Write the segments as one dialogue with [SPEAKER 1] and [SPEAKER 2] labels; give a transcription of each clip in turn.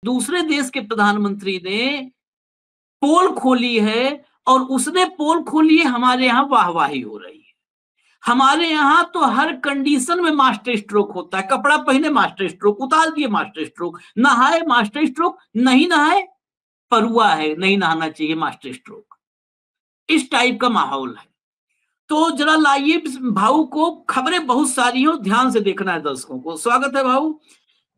[SPEAKER 1] दूसरे देश के प्रधानमंत्री ने पोल खोली है और उसने पोल खोली है, हमारे यहाँ वाहवाही हो रही है। हमारे यहाँ तो हर कंडीशन में मास्टर स्ट्रोक होता है। कपड़ा पहने मास्टर स्ट्रोक, उतार दिए मास्टर स्ट्रोक, नहाए मास्टर स्ट्रोक, नहीं नहाए परुआ है, नहीं नहाना चाहिए मास्टर स्ट्रोक। इस टाइप का माहौल है। तो जरा लाइए भाऊ को, खबरें बहुत सारी हो, ध्यान से देखना है दर्शकों को। स्वागत है भाऊ,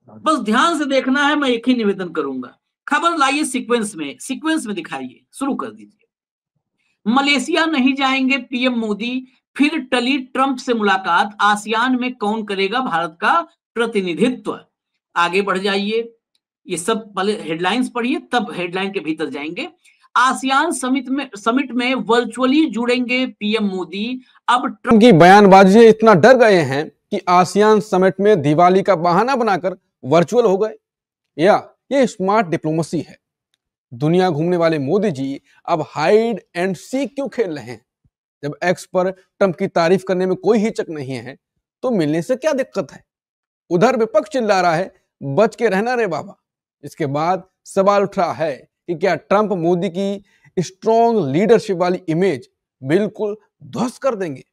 [SPEAKER 1] बस ध्यान से देखना है। मैं एक ही निवेदन करूंगा, खबर लाइए सीक्वेंस में दिखाइए, शुरू कर दीजिए। मलेशिया नहीं जाएंगे पीएम मोदी, फिर टली ट्रंप से मुलाकात, आसियान में कौन करेगा भारत का प्रतिनिधित्व। आगे बढ़ जाइए, ये सब पहले हेडलाइंस पढ़िए, तब हेडलाइन के भीतर जाएंगे। आसियान समिट में वर्चुअली जुड़ेंगे पीएम मोदी। अब
[SPEAKER 2] ट्रंप की बयानबाजी से इतना डर गए हैं कि आसियान समिट में दिवाली का बहाना बनाकर वर्चुअल हो गए। या ये स्मार्ट डिप्लोमेसी है। दुनिया घूमने वाले मोदी जी अब हाइड एंड सीक क्यों खेल रहे हैं? जब एक्स पर ट्रंप की तारीफ करने में कोई हिचक नहीं है तो मिलने से क्या दिक्कत है? उधर विपक्ष चिल्ला रहा है बच के रहना रे बाबा। इसके बाद सवाल उठ रहा है कि क्या ट्रंप मोदी की स्ट्रॉन्ग लीडरशिप वाली इमेज बिल्कुल ध्वस्त कर देंगे?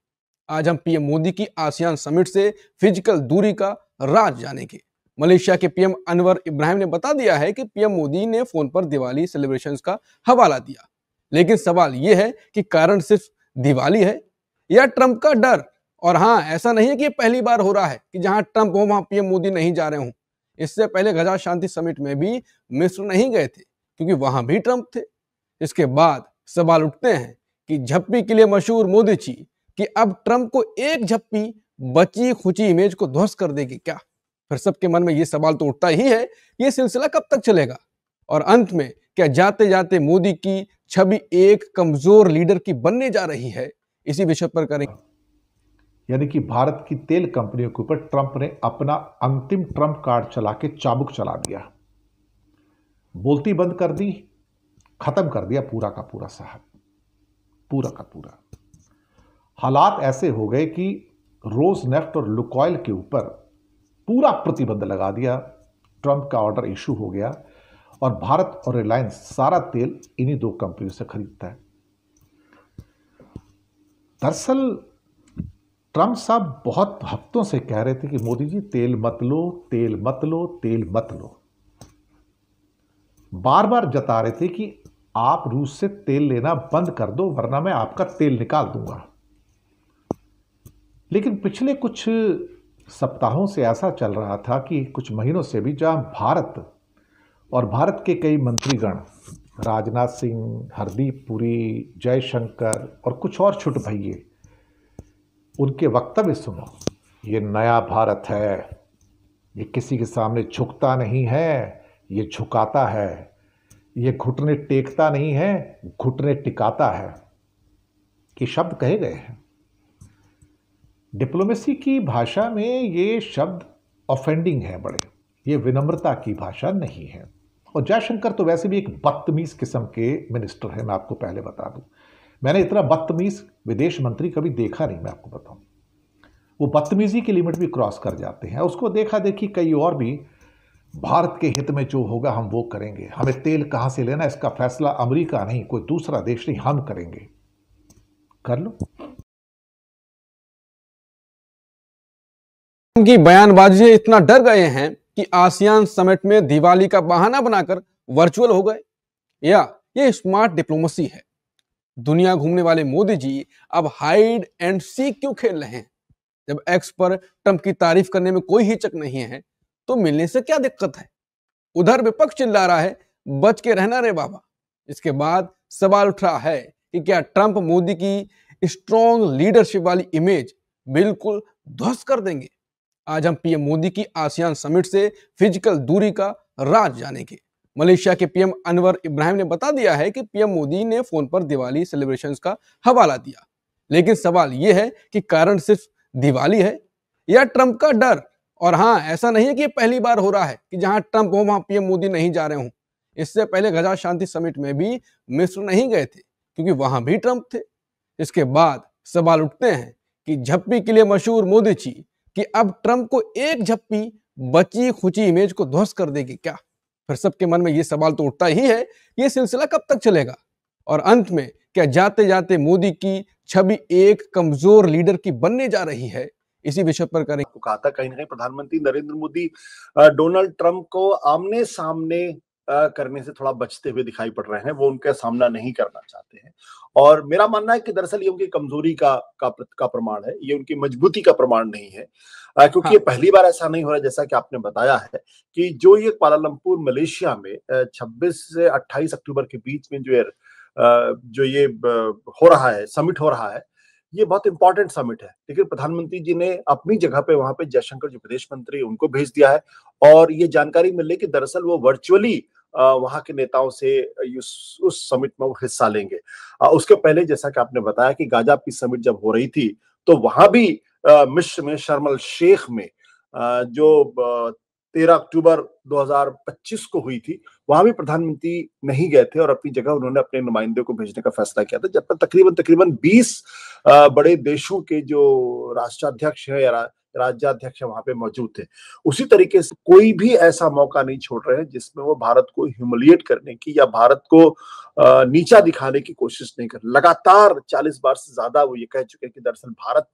[SPEAKER 2] आज हम पीएम मोदी की आसियान समिट से फिजिकल दूरी का राज जानेंगे। मलेशिया के पीएम अनवर इब्राहिम ने बता दिया है कि पीएम मोदी ने फोन पर दिवाली सेलिब्रेशंस का हवाला दिया। लेकिन सवाल यह है कि कारण सिर्फ दिवाली है या ट्रंप का डर? और हाँ, ऐसा नहीं है कि ये पहली बार हो रहा है कि जहां ट्रंप हो वहां पीएम मोदी नहीं जा रहे हों। इससे पहले गजा शांति समिट में भी मिस्र नहीं गए थे क्योंकि वहां भी ट्रंप थे। इसके बाद सवाल उठते हैं कि झप्पी के लिए मशहूर मोदी जी कि अब ट्रंप को एक झप्पी बची खुची इमेज को ध्वस्त कर देगी क्या? फिर सबके मन में ये सवाल तो उठता ही है, ये सिलसिला कब तक चलेगा? और अंत में क्या जाते जाते मोदी की छवि एक कमजोर लीडर की बनने जा रही है? इसी विषय पर करेंगे।
[SPEAKER 3] यानी कि भारत की तेल कंपनियों के ऊपर ट्रंप ने अपना अंतिम ट्रंप कार्ड चला के चाबुक चला दिया, बोलती बंद कर दी, खत्म कर दिया पूरा का पूरा साहब, पूरा का पूरा। हालात ऐसे हो गए कि रोजनेफ्ट और लुकोइल के ऊपर पूरा प्रतिबंध लगा दिया। ट्रंप का ऑर्डर इशू हो गया और भारत और रिलायंस सारा तेल इन्हीं दो कंपनियों से खरीदता है। दरअसल ट्रंप साहब बहुत हफ्तों से कह रहे थे कि मोदी जी तेल मत लो, तेल मत लो, तेल मत लो। बार बार जता रहे थे कि आप रूस से तेल लेना बंद कर दो वरना मैं आपका तेल निकाल दूंगा। लेकिन पिछले कुछ सप्ताहों से ऐसा चल रहा था कि कुछ महीनों से भी, जहां भारत और भारत के कई मंत्रीगण, राजनाथ सिंह, हरदीप पुरी, जयशंकर और कुछ और छुट भइये, उनके वक्तव्य सुनो। ये नया भारत है, ये किसी के सामने झुकता नहीं है, ये झुकाता है। ये घुटने टेकता नहीं है, घुटने टिकाता है। ये शब्द कहे गए हैं। डिप्लोमेसी की भाषा में ये शब्द ऑफेंडिंग है बड़े, ये विनम्रता की भाषा नहीं है। और जयशंकर तो वैसे भी एक बदतमीज किस्म के मिनिस्टर है, मैं आपको पहले बता दूं। मैंने इतना बदतमीज विदेश मंत्री कभी देखा नहीं, मैं आपको बताऊं। वो बदतमीजी की लिमिट भी क्रॉस कर जाते हैं। उसको देखा देखी कई और भी, भारत के हित में जो होगा हम वो करेंगे, हमें तेल कहां से लेना इसका फैसला अमेरिका नहीं, कोई दूसरा देश नहीं, हम करेंगे। कर लो।
[SPEAKER 2] की बयानबाजी से इतना डर गए हैं कि आसियान समिट में दिवाली का बहाना बनाकर वर्चुअल हो गए। या ये स्मार्ट डिप्लोमेसी है। दुनिया घूमने वाले मोदी जी अब हाइड एंड सीक क्यों खेल रहे हैं? जब एक्स पर ट्रंप की तारीफ करने में कोई हिचक नहीं है तो मिलने से क्या दिक्कत है? उधर विपक्ष चिल्ला रहा है बच के रहना रे बाबा। इसके बाद सवाल उठ रहा है कि क्या ट्रंप मोदी की स्ट्रॉन्ग लीडरशिप वाली इमेज बिल्कुल ध्वस्त कर देंगे? आज हम पीएम मोदी की आसियान समिट से फिजिकल दूरी का राज जानेंगे। मलेशिया के पीएम अनवर इब्राहिम ने बता दिया है कि पीएम मोदी ने फोन पर दिवाली सेलिब्रेशंस का हवाला दिया। लेकिन सवाल यह है कि कारण सिर्फ दिवाली है या ट्रंप का डर? और हाँ, ऐसा नहीं है कि ये पहली बार हो रहा है कि जहां ट्रंप हो वहां पीएम मोदी नहीं जा रहे हों। इससे पहले गजा शांति समिट में भी मिस्र नहीं गए थे क्योंकि वहां भी ट्रंप थे। इसके बाद सवाल उठते हैं कि झप्पी के लिए मशहूर मोदी जी कि अब ट्रंप को एक झप्पी बची खुची इमेज को ध्वस्त कर देगी क्या? फिर सबके मन में ये सवाल तो उठता ही है, ये सिलसिला कब तक चलेगा और अंत में क्या जाते जाते मोदी की छवि एक कमजोर लीडर की बनने जा रही है? इसी विषय पर करें।
[SPEAKER 4] कहा था कहीं ना कहीं प्रधानमंत्री नरेंद्र मोदी डोनाल्ड ट्रंप को आमने सामने करने से थोड़ा बचते हुए दिखाई पड़ रहे हैं, वो उनका सामना नहीं करना चाहते हैं। और मेरा मानना है कि दरअसल ये उनकी कमजोरी का प्रमाण है, ये उनकी मजबूती का प्रमाण नहीं है, क्योंकि ये पहली बार ऐसा नहीं हो रहा, जैसा कि आपने बताया है कि जो ये कुआलालंपुर मलेशिया में 26 से 28 अक्टूबर के बीच में जो ये हो रहा है, समिट हो रहा है, ये बहुत इंपॉर्टेंट समिट है। लेकिन प्रधानमंत्री जी ने अपनी जगह पे वहां पे जयशंकर जो विदेश मंत्री उनको भेज दिया है और ये जानकारी मिल रही कि दरअसल वो वर्चुअली वहां के नेताओं से उस समिट में वो हिस्सा लेंगे। उसके पहले जैसा कि आपने बताया कि गाजा पीस समिट जब हो रही थी तो वहां भी मिस्र में शर्म अल शेख में जो 13 अक्टूबर 2025 को हुई थी, वहां भी प्रधानमंत्री नहीं गए थे और अपनी जगह उन्होंने अपने नुमाइंदे को भेजने का फैसला किया था, जब पर तकरीबन 20 बड़े देशों के जो राष्ट्राध्यक्ष है या राज्याध्यक्ष वहां पे मौजूद थे। उसी तरीके से कोई भी ऐसा मौका नहीं छोड़ रहे हैं जिसमें वो भारत को ह्यूमिलिएट करने की या भारत को नीचा दिखाने की कोशिश नहीं कर। लगातार 40 बार से ज्यादा वो ये कह चुके हैं कि दरअसल भारत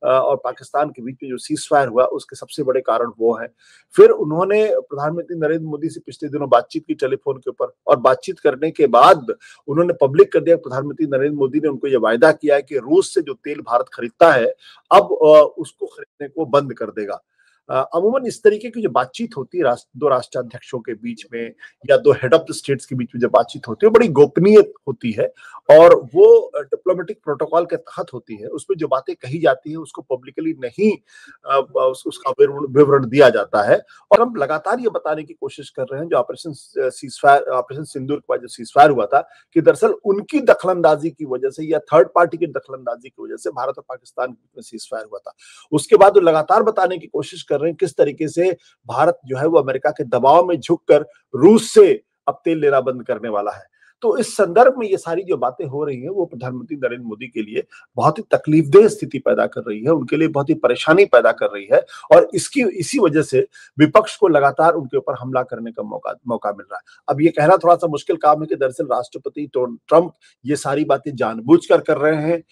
[SPEAKER 4] और पाकिस्तान के बीच में जो सीजफायर हुआ उसके सबसे बड़े कारण वो है। फिर उन्होंने प्रधानमंत्री नरेंद्र मोदी से पिछले दिनों बातचीत की टेलीफोन के ऊपर, और बातचीत करने के बाद उन्होंने पब्लिक कर दिया, प्रधानमंत्री नरेंद्र मोदी ने उनको यह वायदा किया है कि रूस से जो तेल भारत खरीदता है अब उसको खरीदने को बंद कर देगा। अमूमन इस तरीके की जो बातचीत होती है दो राष्ट्राध्यक्षों के बीच में या दो हेड ऑफ द स्टेट्स के बीच में जो बातचीत होती है बड़ी गोपनीय होती है और वो डिप्लोमेटिक प्रोटोकॉल के तहत होती है। उसमें जो बातें कही जाती है उसको पब्लिकली नहीं उसका विवरण दिया जाता है। और हम लगातार ये बताने की कोशिश कर रहे हैं जो ऑपरेशन सिंदूर के बाद जो सीजफायर हुआ था कि दरअसल उनकी दखलंदाजी की वजह से या थर्ड पार्टी की दखलंदाजी की वजह से भारत और पाकिस्तान के बीच में सीजफायर हुआ था। उसके बाद वो लगातार बताने की कोशिश कर रहे हैं किस तरीके से भारत जो है वो अमेरिका के दबाव में झुककर रूस से अब तेल लेना बंद करने वाला है। तो इस संदर्भ में ये सारी जो बातें हो रही हैं वो प्रधानमंत्री नरेंद्र मोदी के लिए बहुत ही तकलीफदेह स्थिति पैदा कर रही है, उनके लिए बहुत ही परेशानी पैदा कर रही है और इसी वजह से विपक्ष को लगातार उनके ऊपर हमला करने का मौका मिल रहा है। अब ये कहना थोड़ा सा मुश्किल काम है कि दरअसल राष्ट्रपति ट्रंप ये सारी बातें जानबूझकर कर रहे हैं,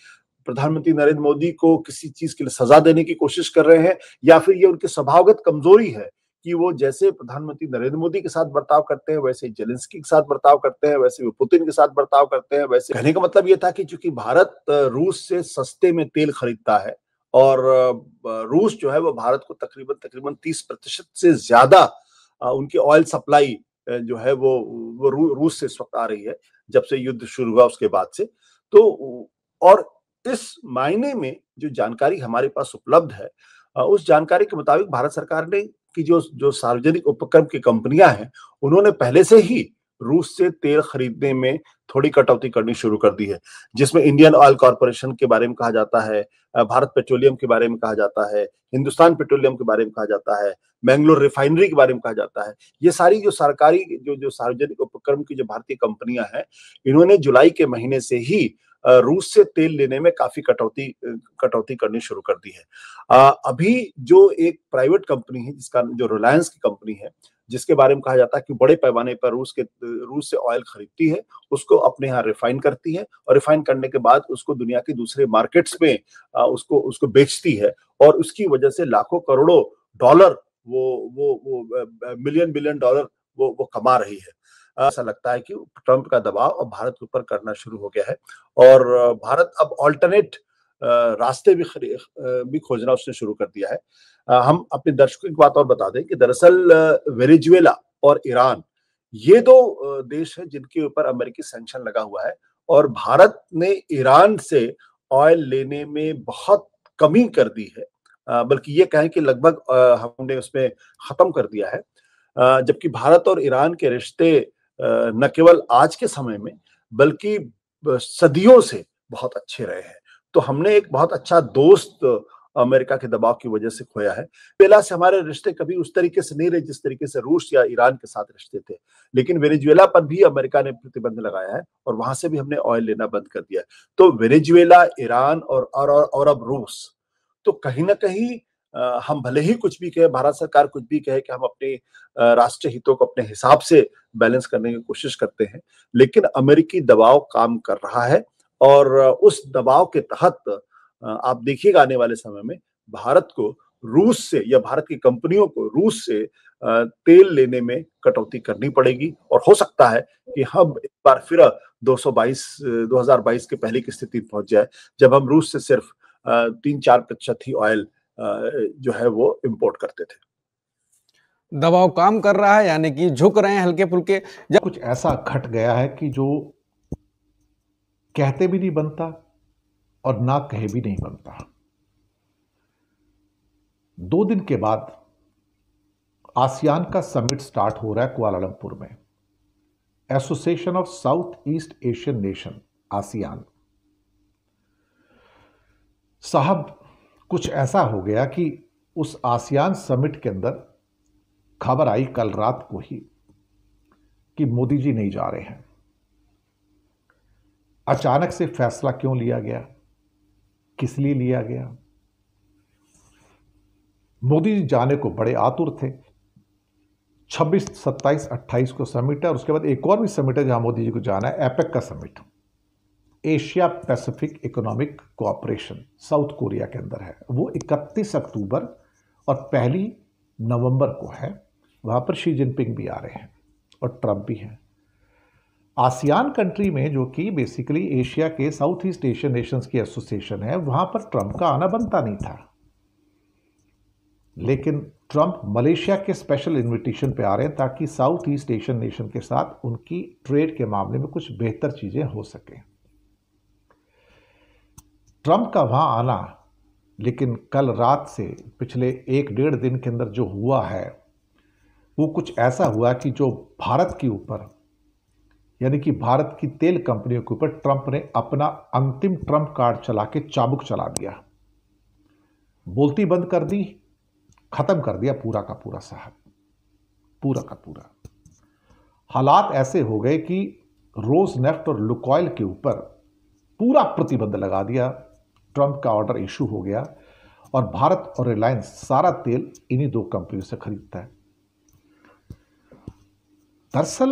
[SPEAKER 4] प्रधानमंत्री नरेंद्र मोदी को किसी चीज के लिए सजा देने की कोशिश कर रहे हैं, या फिर ये उनकी स्वभावगत कमजोरी है कि वो जैसे प्रधानमंत्री नरेंद्र मोदी के साथ बर्ताव करते हैं वैसे जेलेंस्की के साथ बर्ताव करते हैं, वैसे वो पुतिन के साथ बर्ताव करते हैं। वैसे कहने का मतलब ये था कि चूंकि भारत रूस से सस्ते में तेल खरीदता है और रूस जो है वो भारत को तकरीबन 30% से ज्यादा उनकी ऑयल सप्लाई जो है वो रूस से इस वक्त आ रही है जब से युद्ध शुरू हुआ उसके बाद से। तो और इस मायने में जो जानकारी हमारे पास उपलब्ध है उस जानकारी के मुताबिक भारत सरकार ने कि जो सार्वजनिक उपक्रम की कंपनियां हैं उन्होंने पहले से ही रूस से तेल खरीदने में थोड़ी कटौती करनी शुरू कर दी है, जिसमें इंडियन ऑयल कॉर्पोरेशन के बारे में कहा जाता है, भारत पेट्रोलियम के बारे में कहा जाता है, हिंदुस्तान पेट्रोलियम के बारे में कहा जाता है, मैंगलोर रिफाइनरी के बारे में कहा जाता है। ये सारी जो सरकारी जो सार्वजनिक उपक्रम की जो भारतीय कंपनियां हैं इन्होंने जुलाई के महीने से ही रूस से तेल लेने में काफी कटौती करनी शुरू कर दी है। अभी जो एक प्राइवेट कंपनी है जिसका जो रिलायंस की कंपनी है जिसके बारे में कहा जाता है कि बड़े पैमाने पर रूस से ऑयल खरीदती है, उसको अपने यहाँ रिफाइन करती है और रिफाइन करने के बाद उसको दुनिया के दूसरे मार्केट्स में उसको बेचती है और उसकी वजह से लाखों करोड़ों डॉलर वो बिलियन डॉलर वो कमा रही है। ऐसा लगता है कि ट्रंप का दबाव अब भारत के ऊपर करना शुरू हो गया है और भारत अब ऑल्टरनेट रास्ते भी खोजना उसने शुरू कर दिया है। हम अपने दर्शकों की बात और बता दें कि दरअसल वेनेजुएला और ईरान ये दो देश हैं जिनके ऊपर अमेरिकी सैंक्शन लगा हुआ है और भारत ने ईरान से ऑयल लेने में बहुत कमी कर दी है, बल्कि ये कहें कि लगभग हमने उसमें खत्म कर दिया है। जबकि भारत और ईरान के रिश्ते न केवल आज के समय में बल्कि सदियों से बहुत अच्छे रहे हैं। तो हमने एक बहुत अच्छा दोस्त अमेरिका के दबाव की वजह से खोया है। वेनेजुएला से हमारे रिश्ते कभी उस तरीके से नहीं रहे जिस तरीके से रूस या ईरान के साथ रिश्ते थे, लेकिन वेनेजुएला पर भी अमेरिका ने प्रतिबंध लगाया है और वहां से भी हमने ऑयल लेना बंद कर दिया है। तो वेनेजुएला, ईरान और अब रूस, तो कहीं ना कहीं हम भले ही कुछ भी कहे, भारत सरकार कुछ भी कहे कि हम अपने राष्ट्रीय हितों को अपने हिसाब से बैलेंस करने की कोशिश करते हैं, लेकिन अमेरिकी दबाव काम कर रहा है और उस दबाव के तहत आप देखिएगा आने वाले समय में भारत को रूस से या भारत की कंपनियों को रूस से तेल लेने में कटौती करनी पड़ेगी और हो सकता है कि हम एक बार फिर 2022 के पहले की स्थिति पहुंच जाए जब हम रूस से सिर्फ 3-4% ही ऑयल जो है वो इंपोर्ट करते थे।
[SPEAKER 2] दबाव काम कर रहा है, यानी कि झुक रहे हैं हल्के फुल्के।
[SPEAKER 3] जब कुछ ऐसा घट गया है कि जो कहते भी नहीं बनता और ना कहे भी नहीं बनता। 2 दिन के बाद आसियान का समिट स्टार्ट हो रहा है कुआलालंपुर में, association of south east Asian nation, ASEAN. साहब, कुछ ऐसा हो गया कि उस आसियान समिट के अंदर खबर आई कल रात को ही कि मोदी जी नहीं जा रहे हैं। अचानक से फैसला क्यों लिया गया, किस लिए लिया गया? मोदी जी जाने को बड़े आतुर थे। 26, 27, 28 को समिट है और उसके बाद एक और भी समिट है जहां मोदी जी को जाना है, एपेक का summit, Asia Pacific economic cooperation, south Korea के अंदर है। वो 31 अक्टूबर और 1 नवंबर को है। वहां पर शी जिनपिंग भी आ रहे हैं और ट्रंप भी हैं। आसियान कंट्री में, जो कि बेसिकली एशिया के साउथ ईस्ट एशियन नेशंस की एसोसिएशन है, वहां पर ट्रंप का आना बनता नहीं था। लेकिन ट्रंप मलेशिया के स्पेशल इनविटेशन पे आ रहे हैं ताकि साउथ ईस्ट एशियन नेशन के साथ उनकी ट्रेड के मामले में कुछ बेहतर चीजें हो सकें। ट्रंप का वहां आना, लेकिन कल रात से पिछले 1-1.5 दिन के अंदर जो हुआ है वो कुछ ऐसा हुआ कि जो भारत के ऊपर, यानी कि भारत की तेल कंपनियों के ऊपर ट्रंप ने अपना अंतिम ट्रंप कार्ड चला के चाबुक चला दिया। बोलती बंद कर दी, खत्म कर दिया पूरा का पूरा साहब, पूरा का पूरा। हालात ऐसे हो गए कि रोजनेफ्ट और लुकोइल के ऊपर पूरा प्रतिबंध लगा दिया। ट्रंप का ऑर्डर इशू हो गया और भारत और रिलायंस सारा तेल इन्हीं 2 कंपनियों से खरीदता है। दरअसल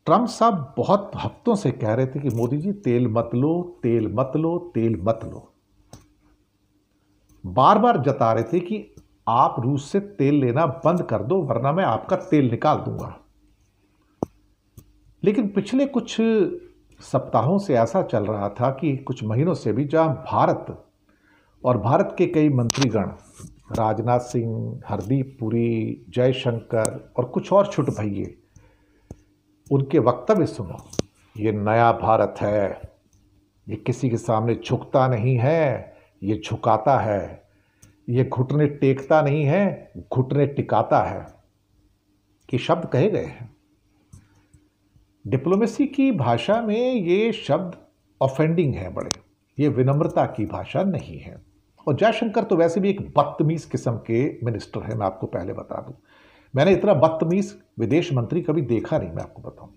[SPEAKER 3] ट्रंप साहब बहुत हफ्तों से कह रहे थे कि मोदी जी तेल मत लो, तेल मत लो, तेल मत लो। बार बार जता रहे थे कि आप रूस से तेल लेना बंद कर दो वरना मैं आपका तेल निकाल दूंगा। लेकिन पिछले कुछ सप्ताहों से ऐसा चल रहा था कि कुछ महीनों से भी, जहां भारत और भारत के कई मंत्रीगण, राजनाथ सिंह, हरदीप पुरी, जयशंकर और कुछ और छुट भइये, उनके वक्तव्य सुनो। ये नया भारत है, ये किसी के सामने झुकता नहीं है, ये झुकाता है। ये घुटने टेकता नहीं है, घुटने टिकाता है, कि शब्द कहे गए हैं। डिप्लोमेसी की भाषा में ये शब्द ऑफेंडिंग है बड़े, ये विनम्रता की भाषा नहीं है। और जयशंकर तो वैसे भी एक बदतमीज किस्म के मिनिस्टर है, मैं आपको पहले बता दूं। मैंने इतना बदतमीज विदेश मंत्री कभी देखा नहीं, मैं आपको बताऊं।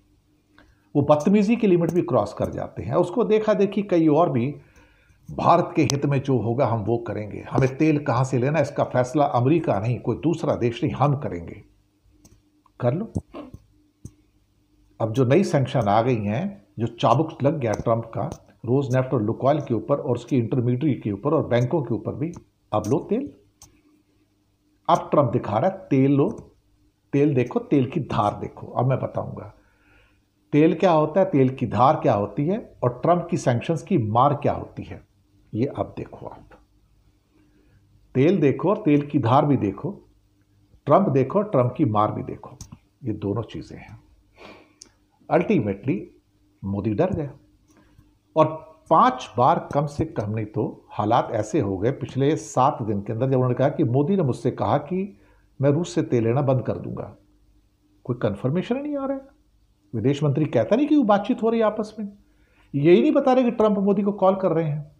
[SPEAKER 3] वो बदतमीजी की लिमिट भी क्रॉस कर जाते हैं। उसको देखा देखी कई और भी, भारत के हित में जो होगा हम वो करेंगे, हमें तेल कहां से लेना इसका फैसला अमेरिका नहीं, कोई दूसरा देश नहीं, हम करेंगे। कर लो। अब जो नई सैंक्शन आ गई हैं, जो चाबुक लग गया ट्रंप का रोजनेफ्ट और लुकोइल के ऊपर और उसकी इंटरमीडियरी के ऊपर और बैंकों के ऊपर भी, अब लो तेल। अब ट्रंप दिखा रहा है तेल लो, तेल देखो, तेल की धार देखो। अब मैं बताऊंगा तेल क्या होता है, तेल की धार क्या होती है और ट्रंप की सैंक्शंस की मार क्या होती है। ये अब देखो, आप तेल देखो और तेल की धार भी देखो, ट्रंप देखो, ट्रंप की मार भी देखो। ये दोनों चीजें हैं। अल्टीमेटली मोदी डर गया और 5 बार कम से कम नहीं तो हालात ऐसे हो गए पिछले 7 दिन के अंदर, जब उन्होंने कहा कि मोदी ने मुझसे कहा कि मैं रूस से तेल लेना बंद कर दूंगा। कोई कंफर्मेशन नहीं आ रहा है। विदेश मंत्री कहता नहीं कि वो बातचीत हो रही है आपस में, यही नहीं बता रहे कि ट्रंप मोदी को कॉल कर रहे हैं।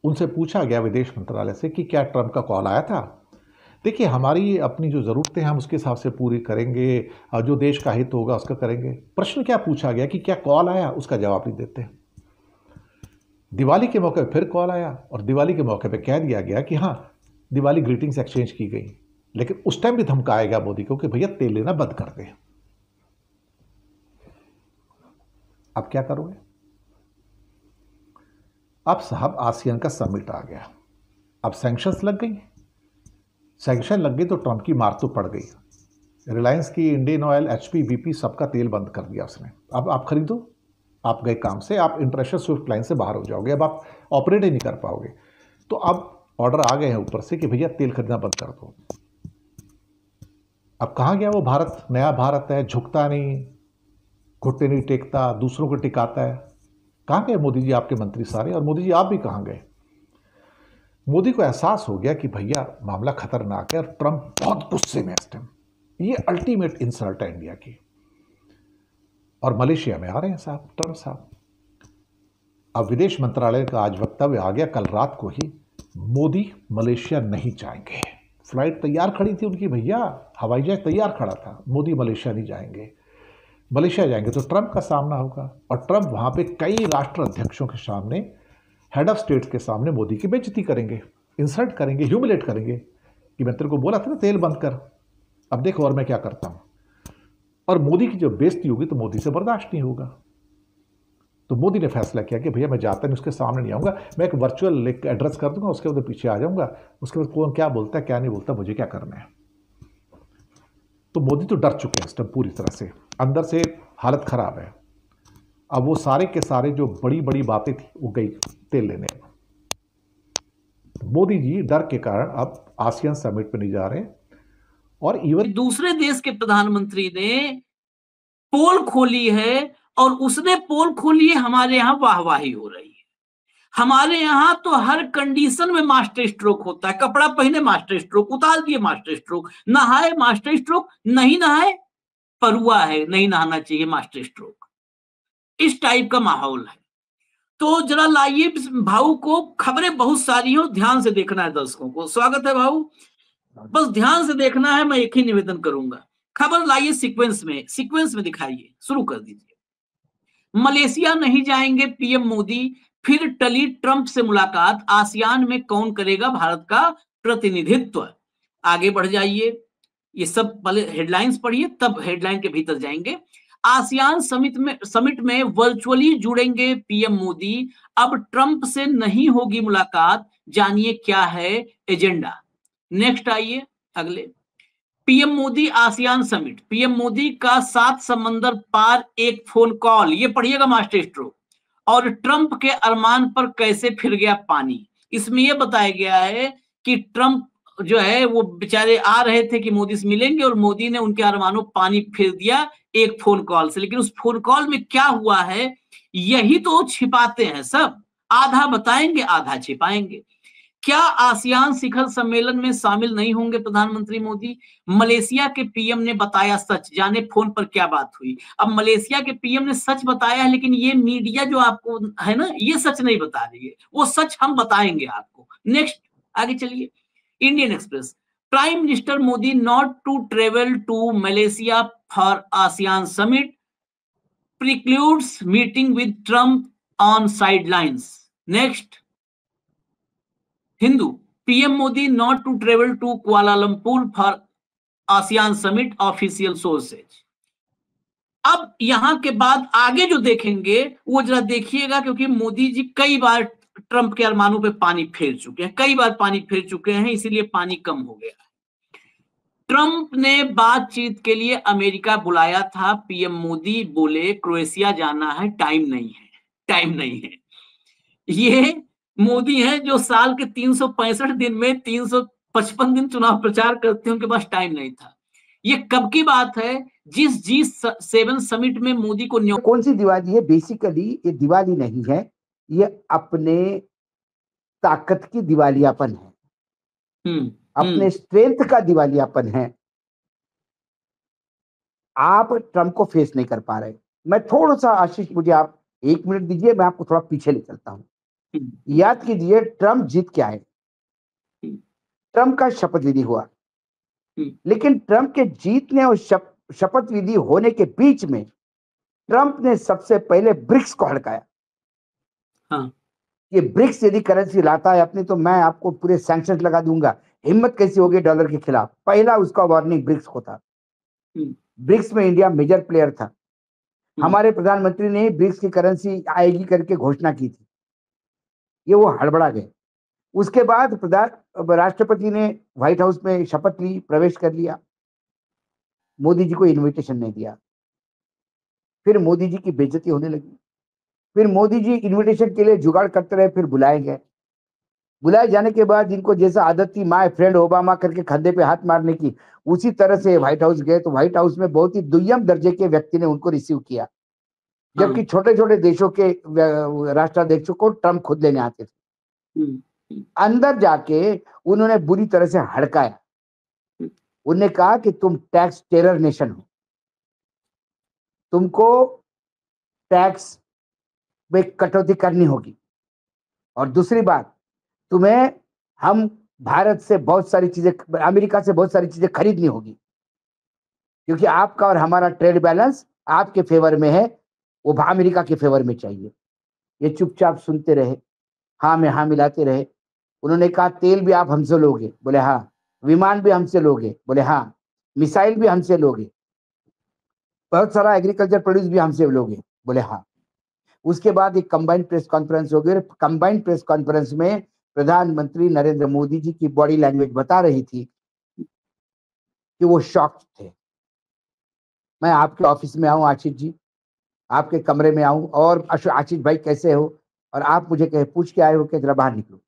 [SPEAKER 3] उनसे पूछा गया विदेश मंत्रालय से कि क्या ट्रंप का कॉल आया था। देखिए, हमारी अपनी जो ज़रूरतें हैं हम उसके हिसाब से पूरी करेंगे, और जो देश का हित होगा उसका करेंगे। प्रश्न क्या पूछा गया कि क्या कॉल आया, उसका जवाब नहीं देते। दिवाली के मौके पे फिर कॉल आया और दिवाली के मौके पे कह दिया गया कि हाँ दिवाली ग्रीटिंग्स एक्सचेंज की गई, लेकिन उस टाइम भी धमकाया गया मोदी को कि भैया तेल लेना बंद कर दे। अब क्या करोगे? अब साहब आसियान का समिट आ गया, अब सैंक्शंस लग गई। सैंक्शन लग गई तो ट्रंप की मार तो पड़ गई। रिलायंस की, इंडियन ऑयल, एचपी, बीपी सबका तेल बंद कर दिया उसने। अब आप खरीदो, आप गए काम से, आप इंटरनेशनल स्विफ्ट लाइन से बाहर हो जाओगे, अब आप ऑपरेट ही नहीं कर पाओगे। तो अब ऑर्डर आ गए हैं ऊपर से कि भैया तेल खरीदना बंद कर दो। अब कहाँ गया वो भारत? नया भारत है, झुकता नहीं, घुटने नहीं टेकता, दूसरों को टिकाता है। कहाँ गए मोदी जी, आपके मंत्री सारे? और मोदी जी आप भी कहाँ गए? मोदी को एहसास हो गया कि भैया मामला खतरनाक है और ट्रंप बहुत गुस्से में इस टाइम। ये अल्टीमेट इंसल्ट है इंडिया की। और मलेशिया में आ रहे हैं साहब ट्रंप साहब। अब विदेश मंत्रालय का आज वक्तव्य आ गया कल रात को ही, मोदी मलेशिया नहीं जाएंगे। फ्लाइट तैयार खड़ी थी उनकी भैया, हवाई जहाज तैयार खड़ा था, मोदी मलेशिया नहीं जाएंगे। मलेशिया जाएंगे तो ट्रंप का सामना होगा, और ट्रंप वहां पे कई राष्ट्र अध्यक्षों के सामने, हेड ऑफ स्टेट के सामने मोदी की बेइज्जती करेंगे, इंसल्ट करेंगे, ह्यूमिलेट करेंगे कि मैं तेरे को बोला था ना तेल बंद कर, अब देखो और मैं क्या करता हूं। और मोदी की जब बेइज्जती होगी तो मोदी से बर्दाश्त नहीं होगा। तो मोदी ने फैसला किया कि भैया मैं जाता नहीं, उसके सामने नहीं आऊंगा, मैं एक वर्चुअल एड्रेस कर दूंगा, उसके बाद पीछे आ जाऊंगा, उसके बाद कौन क्या बोलता है क्या नहीं बोलता मुझे क्या करना है। तो मोदी तो डर चुके हैं इस टाइम पूरी तरह से, अंदर से हालत खराब है। अब वो सारे के सारे जो बड़ी बड़ी बातें थी वो गई तेल लेने। मोदी जी डर के कारण अब आसियान समिट पे नहीं जा रहे। और इवन
[SPEAKER 1] दूसरे देश के प्रधानमंत्री ने पोल खोली है और उसने पोल खोली है, हमारे यहाँ वाहवाही हो रही है। हमारे यहाँ तो हर कंडीशन में मास्टर स्ट्रोक होता है। कपड़ा पहने मास्टर स्ट्रोक, उतार दिए मास्टर स्ट्रोक, नहाए मास्टर स्ट्रोक, नहीं नहाए परुआ है, नहीं नहाना चाहिए मास्टर स्ट्रोक। इस टाइप का माहौल है। तो जरा लाइए भाऊ को, खबरें बहुत सारी हो, ध्यान से देखना है दर्शकों को। स्वागत है भाऊ, बस ध्यान से देखना है। मैं एक ही निवेदन करूंगा, खबर लाइए सीक्वेंस में दिखाइए, शुरू कर दीजिए। मलेशिया नहीं जाएंगे पीएम मोदी, फिर टली ट्रंप से मुलाकात, आसियान में कौन करेगा भारत का प्रतिनिधित्व। आगे बढ़ जाइए, ये सब पहले हेडलाइंस पढ़िए तब हेडलाइन के भीतर जाएंगे। आसियान समिट में वर्चुअली जुड़ेंगे पीएम मोदी, अब ट्रंप से नहीं होगी मुलाकात, जानिए क्या है एजेंडा। नेक्स्ट आइए अगले, PM Modi ASEAN summit, PM Modi का 7 समंदर पार एक फोन कॉल, ये पढ़िएगा मास्टर स्ट्रोक, और ट्रंप के अरमान पर कैसे फिर गया पानी। इसमें यह बताया गया है कि ट्रंप जो है वो बेचारे आ रहे थे कि मोदी से मिलेंगे, और मोदी ने उनके अरमानों पानी फेर दिया एक फोन कॉल से। लेकिन उस फोन कॉल में क्या हुआ है यही तो छिपाते हैं सब, आधा बताएंगे आधा छिपाएंगे। क्या आसियान शिखर सम्मेलन में शामिल नहीं होंगे प्रधानमंत्री मोदी? मलेशिया के पीएम ने बताया सच, जाने फोन पर क्या बात हुई। अब मलेशिया के पीएम ने सच बताया है, लेकिन ये मीडिया जो आपको है ना, ये सच नहीं बता रही है, वो सच हम बताएंगे आपको। नेक्स्ट आगे चलिए, Indian Express, prime minister Modi not to travel to Malaysia for ASEAN summit, precludes meeting with Trump on sidelines. Next, Hindu, PM Modi not to travel to Kuala Lumpur for ASEAN summit, official sources. अब यहां के बाद आगे जो देखेंगे वो जरा देखिएगा, क्योंकि मोदी जी कई बार ट्रंप के अरमानों पे पानी फेर चुके हैं, कई बार पानी फेर चुके हैं, इसीलिए पानी कम हो गया। ट्रंप ने बातचीत के लिए अमेरिका बुलाया था, पीएम मोदी बोले क्रोएशिया जाना है, टाइम नहीं है, टाइम नहीं है। ये मोदी हैं जो साल के 365 दिन में 355 दिन चुनाव प्रचार करते हैं, उनके पास टाइम नहीं था। ये कब की बात है? जिस G7 समिट में मोदी को
[SPEAKER 5] कौन सी दिवाली है? बेसिकली ये दिवाली नहीं है, ये अपने ताकत की दिवालियापन है, अपने स्ट्रेंथ का दिवालियापन है। आप ट्रंप को फेस नहीं कर पा रहे। मैं थोड़ा सा, आशीष मुझे आप 1 मिनट दीजिए, मैं आपको थोड़ा पीछे ले चलता हूं। याद कीजिए ट्रंप जीत के आए, ट्रंप का शपथ विधि हुआ, लेकिन ट्रंप के जीतने और शपथ विधि होने के बीच में ट्रंप ने सबसे पहले ब्रिक्स को हड़काया। ये ब्रिक्स यदि करेंसी लाता है अपनी तो मैं आपको पूरे सैंक्शन लगा दूंगा। हिम्मत कैसी होगी डॉलर के खिलाफ? पहला उसका वार्निंग ब्रिक्स को था। ब्रिक्स में इंडिया मेजर प्लेयर था। हमारे प्रधानमंत्री ने ब्रिक्स की करेंसी आएगी करके घोषणा की थी, ये वो हड़बड़ा गए। उसके बाद राष्ट्रपति ने व्हाइट हाउस में शपथ ली, प्रवेश कर लिया, मोदी जी को इनविटेशन नहीं दिया। फिर मोदी जी की बेइज्जती होने लगी। फिर मोदी जी इनविटेशन के लिए जुगाड़ करते रहे, फिर बुलाए गए। बुलाए जाने के बाद जिनको जैसा आदत थी माय फ्रेंड ओबामा करके कंधे पे हाथ मारने की, उसी तरह से व्हाइट हाउस गए तो व्हाइट हाउस में बहुत ही दुय्यम दर्जे के व्यक्ति ने उनको रिसीव किया, जबकि छोटे छोटे देशों के राष्ट्राध्यक्षों को ट्रम्प खुद लेने आते थे। अंदर जाके उन्होंने बुरी तरह से हड़काया। उन्होंने कहा कि तुम टैक्स टेरर नेशन हो, तुमको टैक्स में कटौती करनी होगी, और दूसरी बात तुम्हें हम भारत से बहुत सारी चीजें, अमेरिका से बहुत सारी चीजें खरीदनी होगी, क्योंकि आपका और हमारा ट्रेड बैलेंस आपके फेवर में है, वो अमेरिका के फेवर में चाहिए। ये चुपचाप सुनते रहे, हाँ में हाँ मिलाते रहे। उन्होंने कहा तेल भी आप हमसे लोगे? बोले हाँ। विमान भी हमसे लोगे? बोले हाँ। मिसाइल भी हमसे लोगे? बहुत सारा एग्रीकल्चर प्रोड्यूस भी हमसे लोगे? बोले हाँ। उसके बाद एक कंबाइंड प्रेस कॉन्फ्रेंस हो गई। कंबाइंड प्रेस कॉन्फ्रेंस में प्रधानमंत्री नरेंद्र मोदी जी की बॉडी लैंग्वेज बता रही थी कि वो शॉक्ड थे। मैं आपके ऑफिस में आऊं आशीष जी, आपके कमरे में आऊं और आशीष भाई कैसे हो, और आप मुझे कहे पूछ के आए हो कि जरा बाहर निकलो,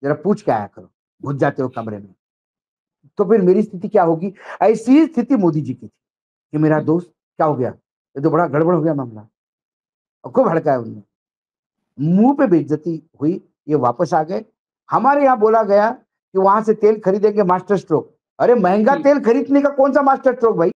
[SPEAKER 5] जरा पूछ के आया करो, घुस जाते हो कमरे में, तो फिर मेरी स्थिति क्या होगी? ऐसी स्थिति मोदी जी की थी कि मेरा दोस्त क्या हो गया, ये तो बड़ा गड़बड़ हो गया मामला, और खूब भड़काया उन्होंने। मुंह पे बेइज्जती हुई, ये वापस आ गए। हमारे यहाँ बोला गया कि वहां से तेल खरीदेंगे मास्टर स्ट्रोक। अरे महंगा तेल खरीदने का कौन सा मास्टर स्ट्रोक भाई?